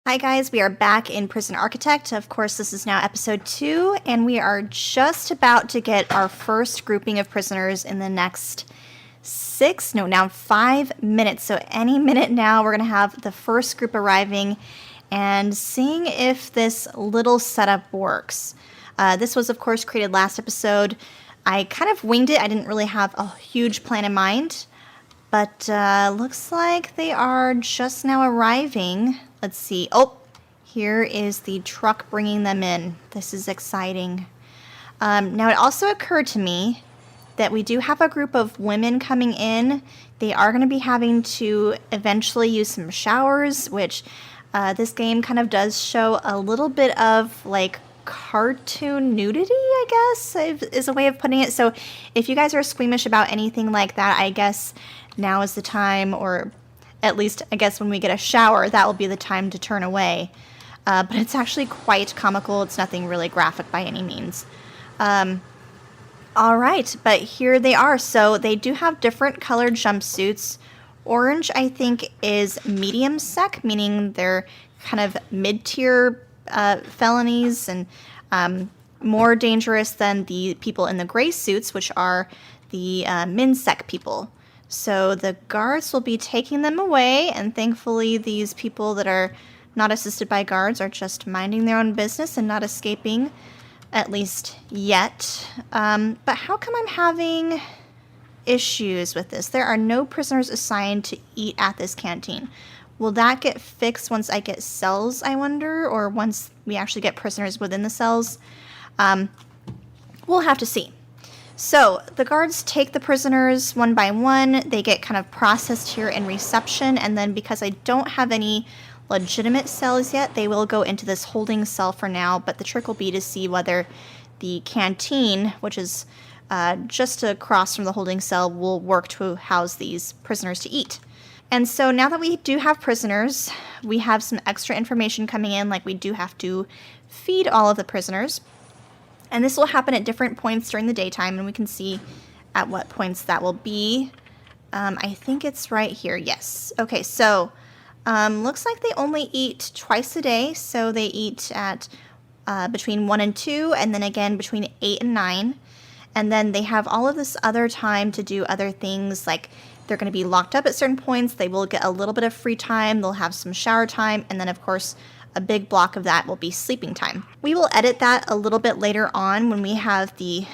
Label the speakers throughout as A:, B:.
A: Hi guys, we are back in Prison Architect. Of course, this is now episode 2, and we are just about to get our first grouping of prisoners in the next 5 minutes. So any minute now, we're going to have the first group arriving and seeing if this little setup works. This was, of course, created last episode. I kind of winged it. I didn't really have a huge plan in mind, but looks like they are just now arriving. Let's see. Oh, here is the truck bringing them in. This is exciting. Now, it also occurred to me that we do have a group of women coming in. They are going to be having to eventually use some showers, which this game kind of does show a little bit of like cartoon nudity, I guess, is a way of putting it. So if you guys are squeamish about anything like that, I guess now is the time, or at least I guess when we get a shower, that will be the time to turn away. But it's actually quite comical. It's nothing really graphic by any means. All right, but here they are. So they do have different colored jumpsuits. Orange, I think, is medium sec, meaning they're kind of mid-tier felonies and more dangerous than the people in the gray suits, which are the min-sec people. So the guards will be taking them away, and thankfully these people that are not assisted by guards are just minding their own business and not escaping, at least yet. But how come I'm having issues with this? There are no prisoners assigned to eat at this canteen. Will that get fixed once I get cells, I wonder, or once we actually get prisoners within the cells? We'll have to see. So the guards take the prisoners one by one. They get kind of processed here in reception, and then because I don't have any legitimate cells yet, they will go into this holding cell for now, but the trick will be to see whether the canteen, which is just across from the holding cell, will work to house these prisoners to eat. And so now that we do have prisoners, we have some extra information coming in, like we do have to feed all of the prisoners. And this will happen at different points during the daytime, and we can see at what points that will be. I think it's right here. Yes. Okay, so looks like they only eat twice a day. So they eat at between 1 and 2, and then again between 8 and 9. And then they have all of this other time to do other things, like they're going to be locked up at certain points. They will get a little bit of free time. They'll have some shower time, and then, of course, a big block of that will be sleeping time. We will edit that a little bit later on when we have the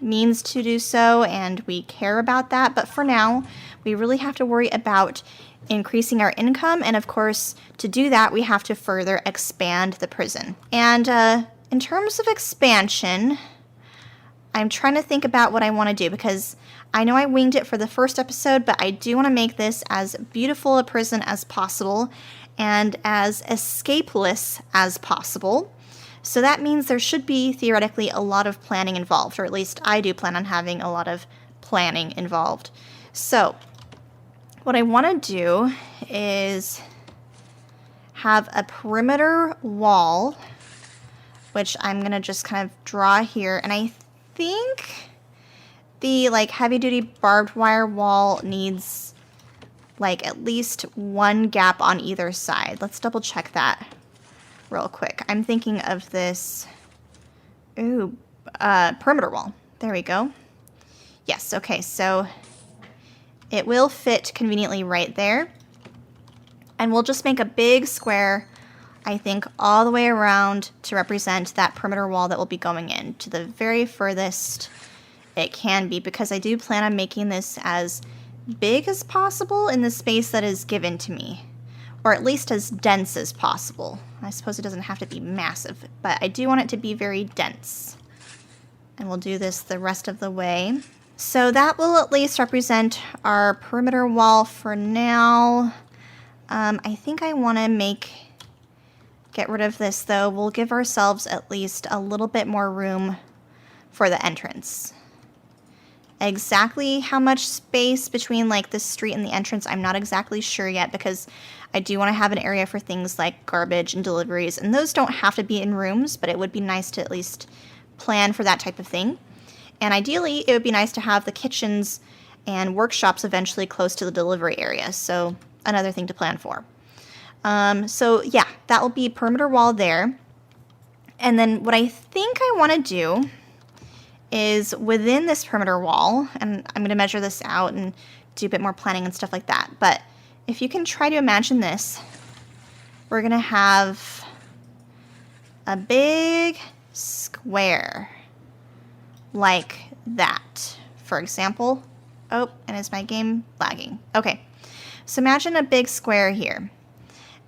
A: means to do so and we care about that. But for now, we really have to worry about increasing our income. And of course, to do that, we have to further expand the prison. And in terms of expansion, I'm trying to think about what I want to do, because I know I winged it for the first episode, but I do want to make this as beautiful a prison as possible and as escapeless as possible. So that means there should be, theoretically, a lot of planning involved, or at least I do plan on having a lot of planning involved. So what I want to do is have a perimeter wall, which I'm going to just kind of draw here. And I think the heavy-duty barbed wire wall needs at least one gap on either side. Let's double check that real quick. I'm thinking of this perimeter wall. There we go. Yes, okay, so it will fit conveniently right there. And we'll just make a big square, I think, all the way around to represent that perimeter wall that will be going in to the very furthest it can be, because I do plan on making this as big as possible in the space that is given to me, or at least as dense as possible. I suppose it doesn't have to be massive, but I do want it to be very dense. And we'll do this the rest of the way. So that will at least represent our perimeter wall for now. I think I want to get rid of this, though. We'll give ourselves at least a little bit more room for the entrance. Exactly how much space between the street and the entrance, I'm not exactly sure yet, because I do want to have an area for things like garbage and deliveries, and those don't have to be in rooms, but it would be nice to at least plan for that type of thing. And ideally, it would be nice to have the kitchens and workshops eventually close to the delivery area, so another thing to plan for. So yeah, that will be perimeter wall there. And then what I think I want to do is within this perimeter wall, and I'm going to measure this out and do a bit more planning and stuff like that. But if you can try to imagine this, we're going to have a big square like that, for example. Oh, and is my game lagging? Okay, so imagine a big square here.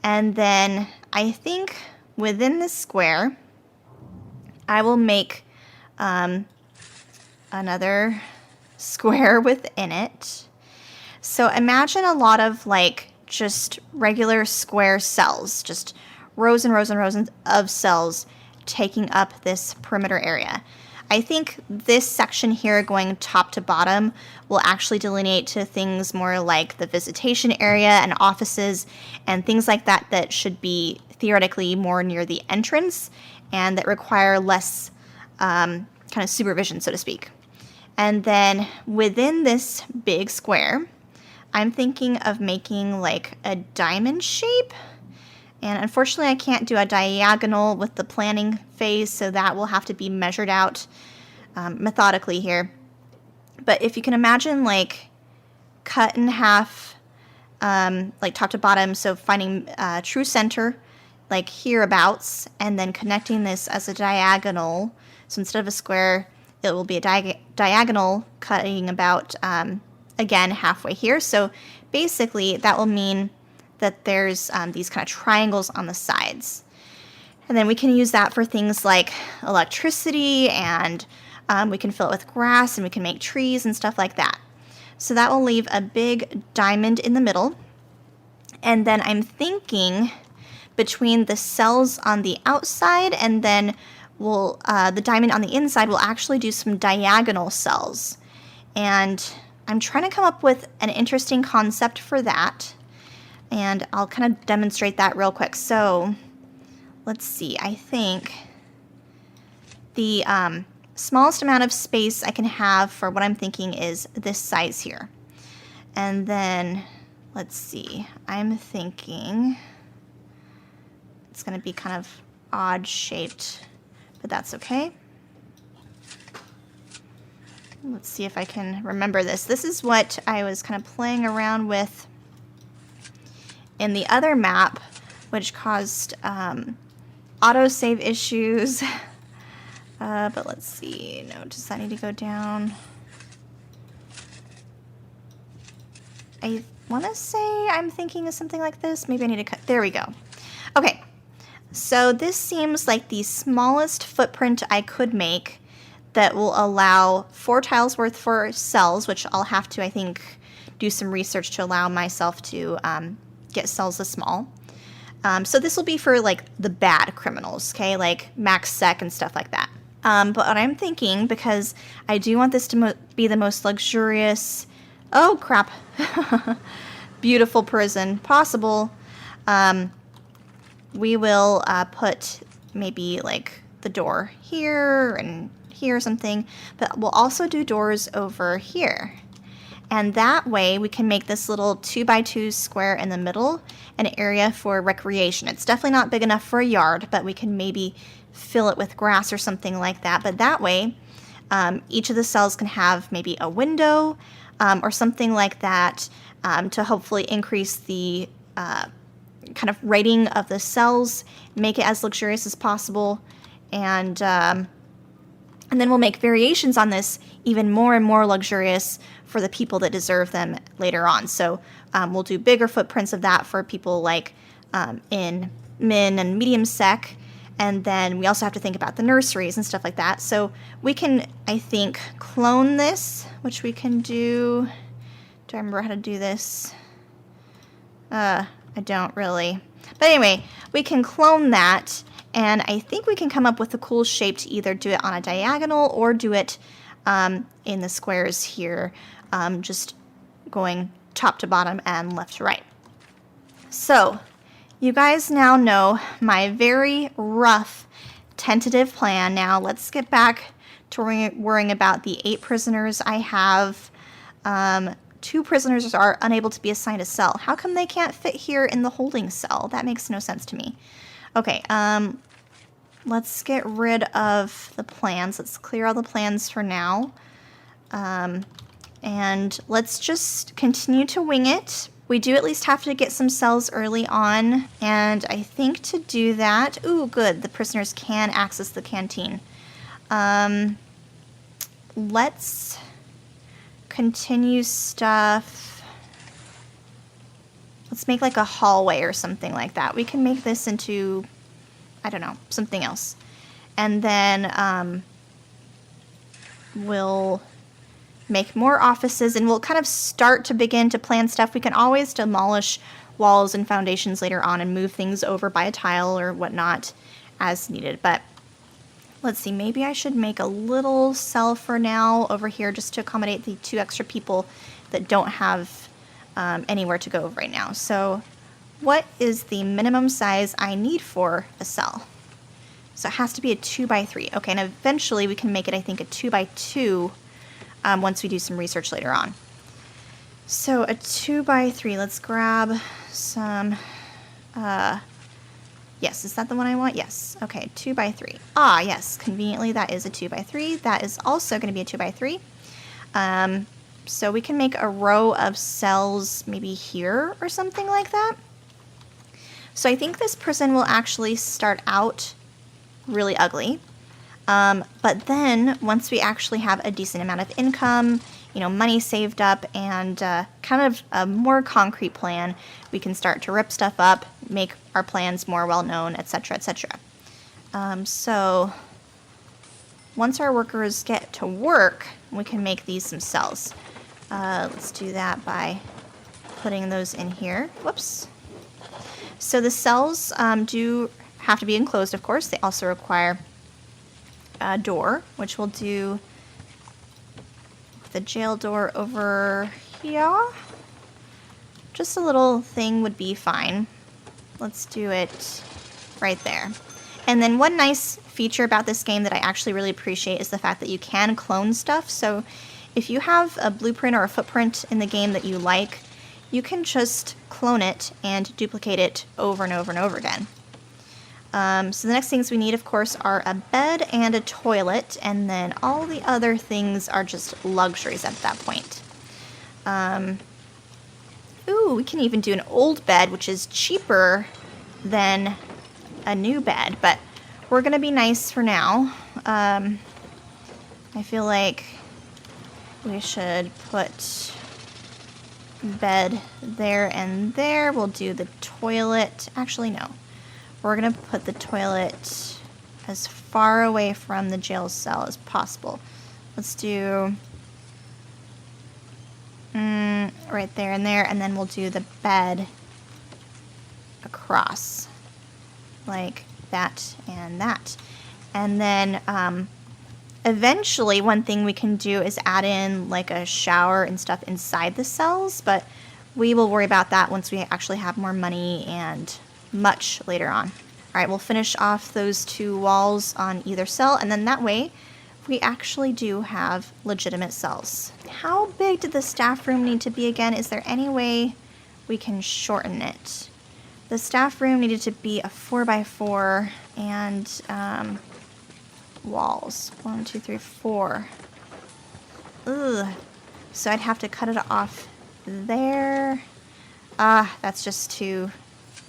A: And then I think within this square, I will make another square within it. So imagine a lot of like just regular square cells, just rows and rows and rows of cells taking up this perimeter area. I think this section here going top to bottom will actually delineate to things more like the visitation area and offices and things like that that should be theoretically more near the entrance and that require less kind of supervision, so to speak. And then within this big square, I'm thinking of making like a diamond shape. And unfortunately, I can't do a diagonal with the planning phase, so that will have to be measured out methodically here. But if you can imagine, like, cut in half, like top to bottom, so finding true center, like hereabouts, and then connecting this as a diagonal. So instead of a square, it will be a diagonal cutting about, again, halfway here. So basically, that will mean that there's these kind of triangles on the sides. And then we can use that for things like electricity, and we can fill it with grass, and we can make trees and stuff like that. So that will leave a big diamond in the middle. And then I'm thinking between the cells on the outside and then the diamond on the inside will actually do some diagonal cells. And I'm trying to come up with an interesting concept for that. And I'll kind of demonstrate that real quick. So let's see, I think the smallest amount of space I can have for what I'm thinking is this size here. And then, let's see, I'm thinking it's going to be kind of odd shaped, but that's okay. Let's see if I can remember this. This is what I was kind of playing around with in the other map, which caused autosave issues. But let's see. No, does that need to go down? I want to say I'm thinking of something like this. Maybe I need to cut. There we go. Okay. So this seems like the smallest footprint I could make that will allow 4 tiles worth for cells, which I'll have to, I think, do some research to allow myself to get cells this small. So this will be for like the bad criminals, okay, like max sec and stuff like that. But what I'm thinking, because I do want this to be the most luxurious, oh crap, beautiful prison possible, we will put maybe like the door here and here or something, but we'll also do doors over here. And that way we can make this little 2x2 square in the middle an area for recreation. It's definitely not big enough for a yard, but we can maybe fill it with grass or something like that. But that way, each of the cells can have maybe a window or something like that to hopefully increase the kind of rating of the cells, make it as luxurious as possible, and then we'll make variations on this even more and more luxurious for the people that deserve them later on. So we'll do bigger footprints of that for people like in min and medium sec. And then we also have to think about the nurseries and stuff like that. So we can, I think, clone this, which we can do. Do I remember how to do this? I don't really. But anyway, we can clone that. And I think we can come up with a cool shape to either do it on a diagonal or do it in the squares here, just going top to bottom and left to right. So you guys now know my very rough tentative plan. Now let's get back to worrying about the 8 prisoners I have 2 prisoners are unable to be assigned a cell. How come they can't fit here in the holding cell? That makes no sense to me. Okay, let's get rid of the plans. Let's clear all the plans for now. And let's just continue to wing it. We do at least have to get some cells early on, and I think to do that... Ooh, good, the prisoners can access the canteen. Let's continue stuff. Let's make like a hallway or something like that. We can make this into, I don't know, something else. And then we'll make more offices, and we'll kind of start to begin to plan stuff. We can always demolish walls and foundations later on and move things over by a tile or whatnot as needed. But let's see, maybe I should make a little cell for now over here just to accommodate the 2 extra people that don't have anywhere to go right now. So what is the minimum size I need for a cell? So it has to be a 2x3. Okay, and eventually we can make it, I think, a 2x2 once we do some research later on. So a 2x3, let's grab some, yes, is that the one I want? Yes, okay, 2x3. Ah, yes, conveniently that is a 2x3. That is also going to be a 2x3. So we can make a row of cells maybe here or something like that. So I think this prison will actually start out really ugly. But then once we actually have a decent amount of income, you know, money saved up, and kind of a more concrete plan, we can start to rip stuff up, make our plans more well-known, etc., etc. So once our workers get to work, we can make these some cells. Let's do that by putting those in here. Whoops. So the cells do have to be enclosed, of course. They also require a door, which we'll do with the jail door over here. Just a little thing would be fine. Let's do it right there. And then one nice feature about this game that I actually really appreciate is the fact that you can clone stuff. So if you have a blueprint or a footprint in the game that you like, you can just clone it and duplicate it over and over and over again. So the next things we need, of course, are a bed and a toilet, and then all the other things are just luxuries at that point. Ooh, we can even do an old bed, which is cheaper than a new bed, but we're going to be nice for now. I feel like we should put bed there and there. We'll do the toilet. Actually, no. We're going to put the toilet as far away from the jail cell as possible. Let's do right there and there, and then we'll do the bed across like that and that. And then eventually one thing we can do is add in like a shower and stuff inside the cells, but we will worry about that once we actually have more money and much later on. All right, we'll finish off those 2 walls on either cell, and then that way we actually do have legitimate cells. How big did the staff room need to be again? Is there any way we can shorten it? The staff room needed to be a 4x4 and walls. 1, 2, 3, 4. Ugh. So I'd have to cut it off there. That's just too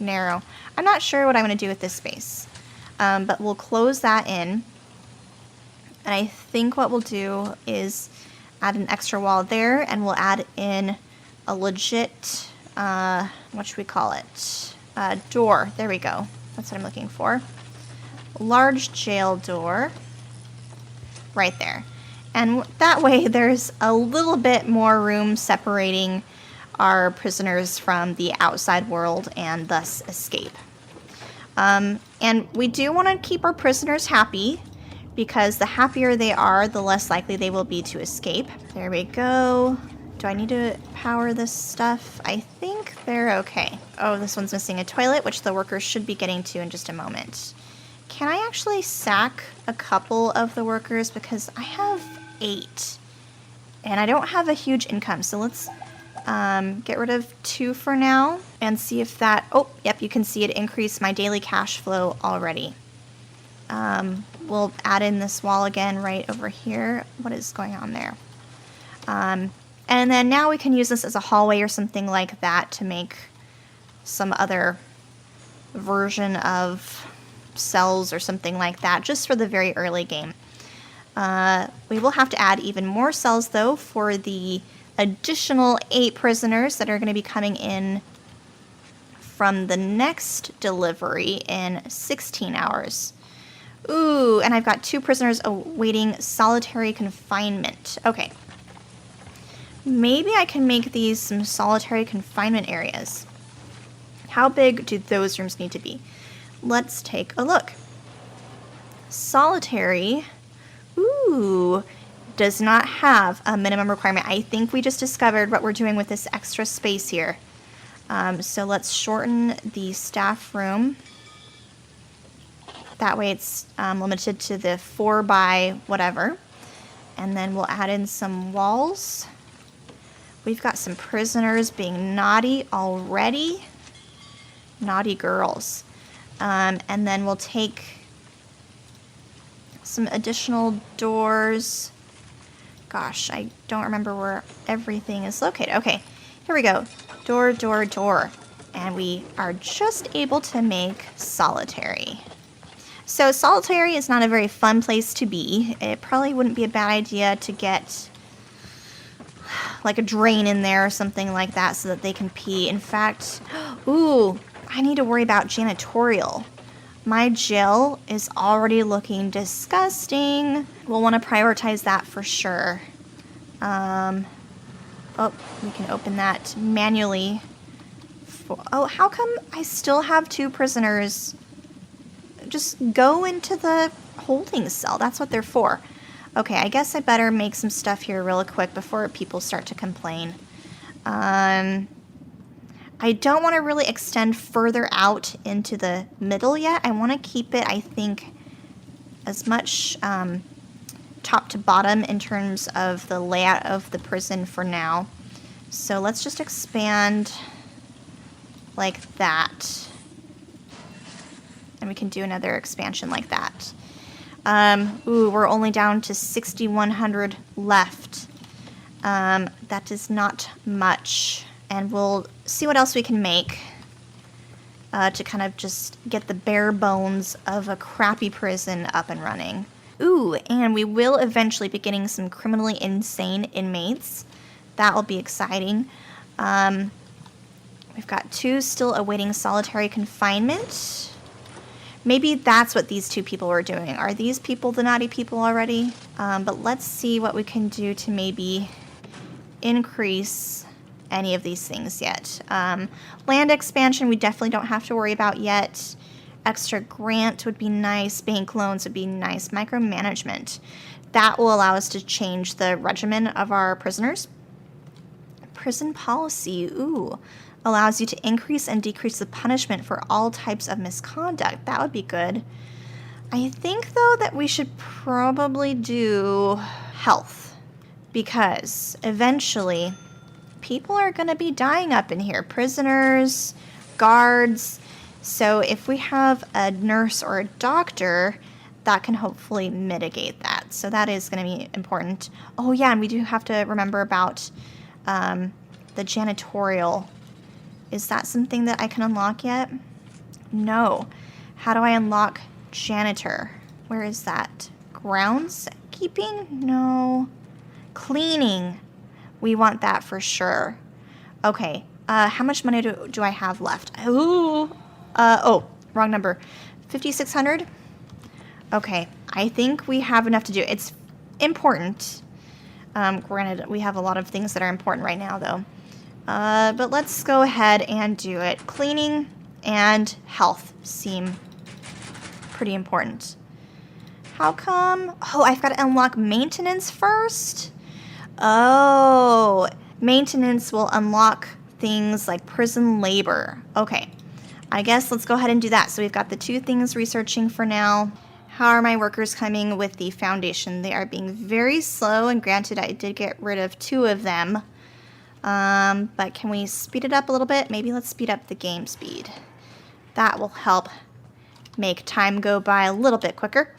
A: narrow. I'm not sure what I'm going to do with this space, but we'll close that in, and I think what we'll do is add an extra wall there, and we'll add in a legit, what should we call it, door. There we go. That's what I'm looking for. Large jail door right there, and that way there's a little bit more room separating our prisoners from the outside world and thus escape. And we do want to keep our prisoners happy, because the happier they are, the less likely they will be to escape. There we go. Do I need to power this stuff? I think they're okay. Oh, this one's missing a toilet, which the workers should be getting to in just a moment. Can I actually sack a couple of the workers? Because I have 8, and I don't have a huge income, so let's Get rid of 2 for now and see if that, oh, yep, you can see it increased my daily cash flow already. We'll add in this wall again right over here. What is going on there? And then now we can use this as a hallway or something like that to make some other version of cells or something like that, just for the very early game. We will have to add even more cells, though, for the additional 8 prisoners that are going to be coming in from the next delivery in 16 hours. Ooh, and I've got 2 prisoners awaiting solitary confinement. Okay. Maybe I can make these some solitary confinement areas. How big do those rooms need to be? Let's take a look. Solitary, ooh, does not have a minimum requirement. I think we just discovered what we're doing with this extra space here. So let's shorten the staff room. That way it's limited to the 4 by whatever. And then we'll add in some walls. We've got some prisoners being naughty already. Naughty girls. And then we'll take some additional doors. Gosh, I don't remember where everything is located. Okay, here we go. Door, door, door. And we are just able to make solitary. So solitary is not a very fun place to be. It probably wouldn't be a bad idea to get like a drain in there or something like that so that they can pee. In fact, ooh, I need to worry about janitorial. My jail is already looking disgusting. We'll want to prioritize that for sure. Oh, we can open that manually. Oh, how come I still have 2 prisoners? Just go into the holding cell. That's what they're for. Okay, I guess I better make some stuff here real quick before people start to complain. I don't want to really extend further out into the middle yet. I want to keep it, I think, as much top to bottom in terms of the layout of the prison for now. So let's just expand like that. And we can do another expansion like that. Ooh, we're only down to 6,100 left. That is not much. And we'll see what else we can make to kind of just get the bare bones of a crappy prison up and running. Ooh, and we will eventually be getting some criminally insane inmates. That will be exciting. We've got 2 still awaiting solitary confinement. Maybe that's what these 2 people were doing. Are these people the naughty people already? But let's see what we can do to maybe increase any of these things yet. Land expansion we definitely don't have to worry about yet. Extra grant would be nice. Bank loans would be nice. Micromanagement. That will allow us to change the regimen of our prisoners. Prison policy. Ooh. Allows you to increase and decrease the punishment for all types of misconduct. That would be good. I think, though, that we should probably do health. Because eventually people are going to be dying up in here. Prisoners, guards. So if we have a nurse or a doctor, that can hopefully mitigate that. So that is going to be important. Oh, yeah, and we do have to remember about the janitorial. Is that something that I can unlock yet? No. How do I unlock janitor? Where is that? Groundskeeping? No. Cleaning. We want that for sure. Okay. How much money do I have left? Ooh. Oh, wrong number. 5,600? Okay. I think we have enough to do. It's important. Granted, we have a lot of things that are important right now, though. But let's go ahead and do it. Cleaning and health seem pretty important. How come? Oh, I've got to unlock maintenance first? Oh, maintenance will unlock things like prison labor. Okay, I guess let's go ahead and do that. So we've got the 2 things researching for now. How are my workers coming with the foundation? They are being very slow, and granted, I did get rid of 2 of them. But can we speed it up a little bit? Maybe let's speed up the game speed. That will help make time go by a little bit quicker.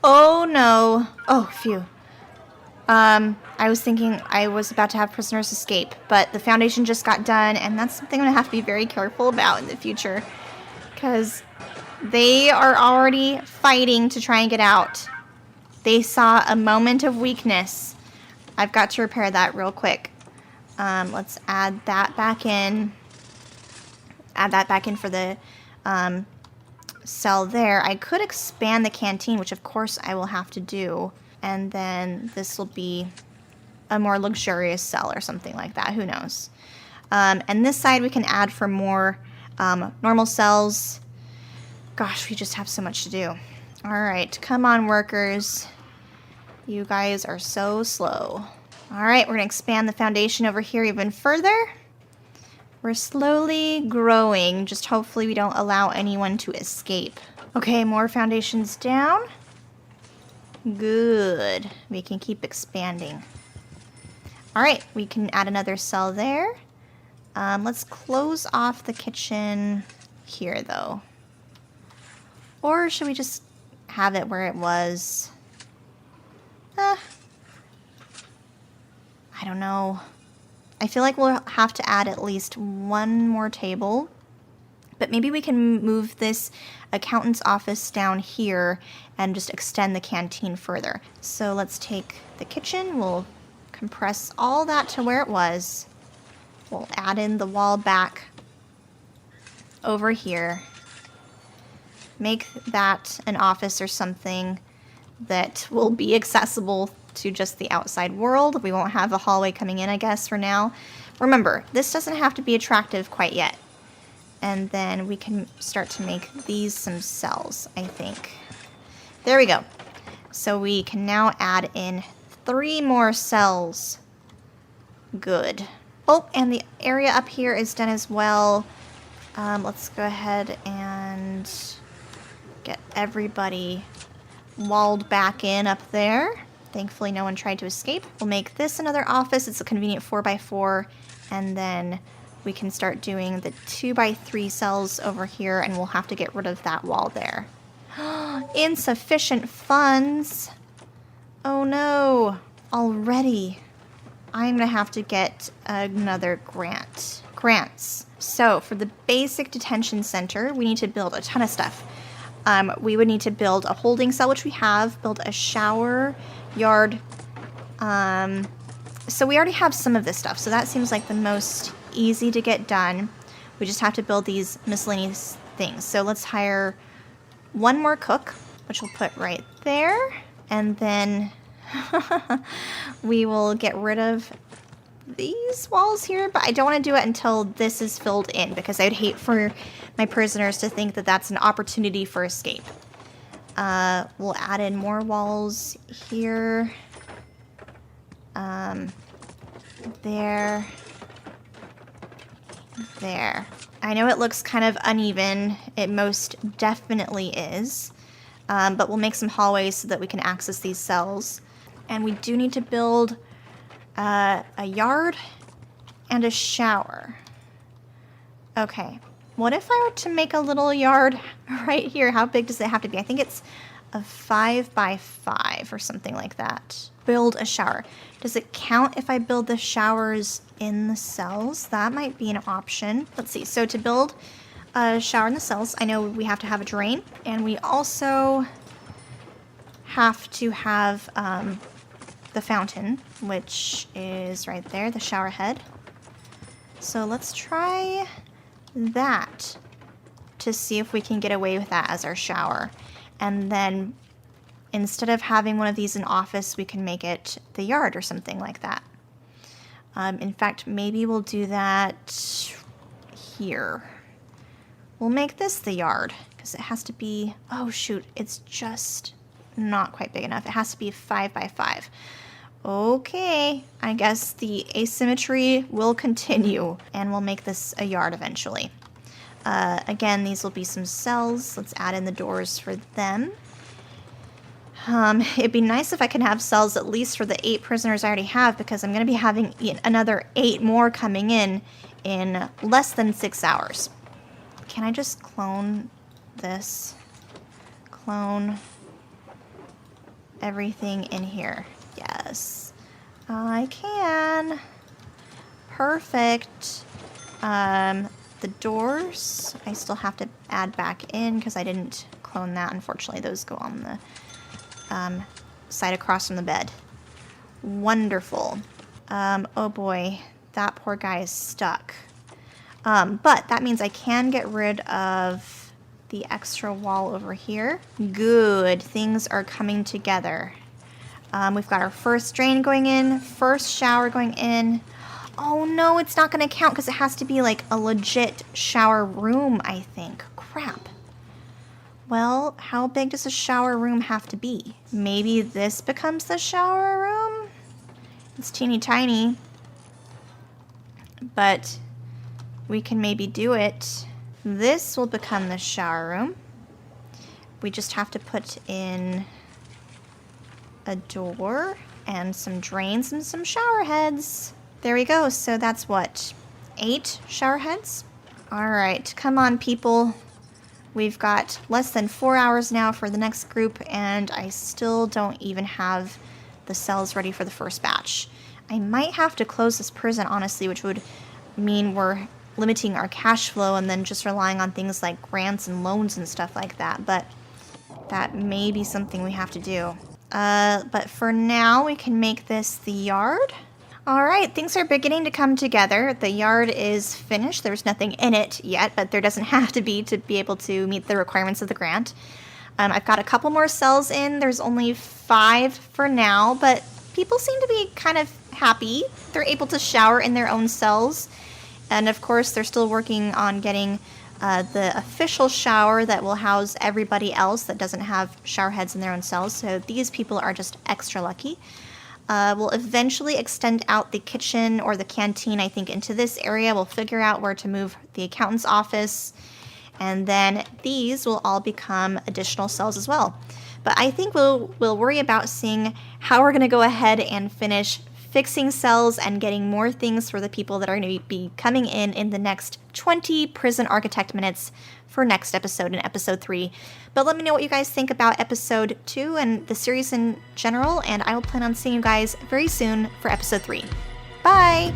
A: Oh no. Oh, phew. I was thinking I was about to have prisoners escape, but the Foundation just got done, and that's something I'm going to have to be very careful about in the future, because they are already fighting to try and get out. They saw a moment of weakness. I've got to repair that real quick. Let's add that back in. Add that back in for the cell there. I could expand the canteen, which of course I will have to do. And then this will be a more luxurious cell or something like that. Who knows? And this side we can add for more normal cells. Gosh, we just have so much to do. All right, come on, workers. You guys are so slow. All right, we're going to expand the Foundation over here even further. We're slowly growing. Just hopefully we don't allow anyone to escape. Okay, more foundations down. Good. We can keep expanding. All right, we can add another cell there. Let's close off the kitchen here, though. Or should we just have it where it was? I don't know. I feel like we'll have to add at least one more table. But maybe we can move this accountant's office down here and just extend the canteen further. So let's take the kitchen. We'll compress all that to where it was. We'll add in the wall back over here. Make that an office or something that will be accessible to just the outside world. We won't have a hallway coming in, I guess, for now. Remember, this doesn't have to be attractive quite yet. And then we can start to make these some cells, I think. There we go. So we can now add in 3 more cells. Good. Oh, and the area up here is done as well. Let's go ahead and get everybody walled back in up there. Thankfully, no one tried to escape. We'll make this another office. It's a convenient 4x4. And then we can start doing the 2x3 cells over here, and we'll have to get rid of that wall there. Insufficient funds. Oh no. Already. I'm going to have to get another grants. So for the basic detention center, we need to build a ton of stuff. We would need to build a holding cell, which we have, build a shower, yard. So we already have some of this stuff, so that seems like the most easy to get done. We just have to build these miscellaneous things. So let's hire one more cook, which we'll put right there. And then we will get rid of these walls here, but I don't want to do it until this is filled in, because I'd hate for my prisoners to think that that's an opportunity for escape. We'll add in more walls here. There. There. I know it looks kind of uneven. It most definitely is. But we'll make some hallways so that we can access these cells. And we do need to build a yard and a shower. Okay. What if I were to make a little yard right here? How big does it have to be? I think it's a 5x5 or something like that. Build a shower. Does it count if I build the showers in the cells? That might be an option. Let's see. So to build a shower in the cells, I know we have to have a drain, and we also have to have the fountain, which is right there, the shower head. So let's try that to see if we can get away with that as our shower. And then instead of having one of these in office, we can make it the yard or something like that. In fact, maybe we'll do that here. We'll make this the yard, because it has to be, oh shoot, it's just not quite big enough. It has to be 5x5. Okay, I guess the asymmetry will continue, and we'll make this a yard eventually. Again, these will be some cells. Let's add in the doors for them. It'd be nice if I could have cells at least for the 8 prisoners I already have, because I'm going to be having another 8 more coming in less than 6 hours. Can I just clone this? Clone everything in here. Yes, I can. Perfect. The doors, I still have to add back in because I didn't clone that. Unfortunately, those go on the side across from the bed. Wonderful. Oh boy, that poor guy is stuck. But that means I can get rid of the extra wall over here. Good, things are coming together. We've got our first drain going in, first shower going in. Oh no, it's not going to count because it has to be like a legit shower room, I think. Crap. Well, how big does a shower room have to be? Maybe this becomes the shower room? It's teeny tiny. But we can maybe do it. This will become the shower room. We just have to put in a door and some drains and some shower heads. There we go. So that's what? 8 shower heads? All right, come on, people. We've got less than 4 hours now for the next group, and I still don't even have the cells ready for the first batch. I might have to close this prison, honestly, which would mean we're limiting our cash flow and then just relying on things like grants and loans and stuff like that, but that may be something we have to do. But for now, we can make this the yard. All right, things are beginning to come together. The yard is finished. There's nothing in it yet, but there doesn't have to be able to meet the requirements of the grant. I've got a couple more cells in. There's only 5 for now, but people seem to be kind of happy. They're able to shower in their own cells. And of course, they're still working on getting the official shower that will house everybody else that doesn't have shower heads in their own cells. So these people are just extra lucky. We'll eventually extend out the kitchen or the canteen, I think, into this area. We'll figure out where to move the accountant's office. And then these will all become additional cells as well. But I think we'll worry about seeing how we're going to go ahead and finish fixing cells and getting more things for the people that are going to be coming in the next 20 prison architect minutes for next episode, in episode 3. But let me know what you guys think about episode 2 and the series in general, and I will plan on seeing you guys very soon for episode 3. Bye!